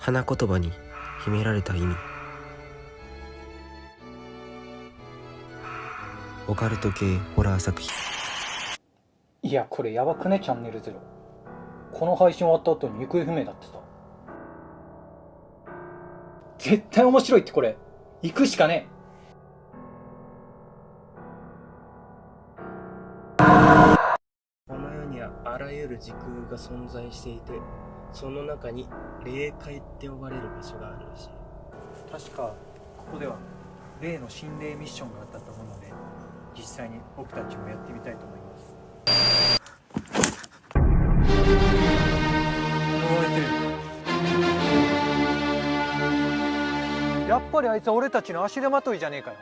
花言葉に秘められた意味。オカルト系ホラー作品。いや、これやばくね、チャンネルゼロ。この配信終わった後に行方不明だってさ。絶対面白いって。これ行くしかねこの世にはあらゆる時空が存在していて、その中に霊界って呼ばれる場所があるらしい。確かここでは例の心霊ミッションがあったと思うので、実際に僕たちもやってみたいと思います。やっぱりあいつは俺たちの足手まといじゃねえかよ。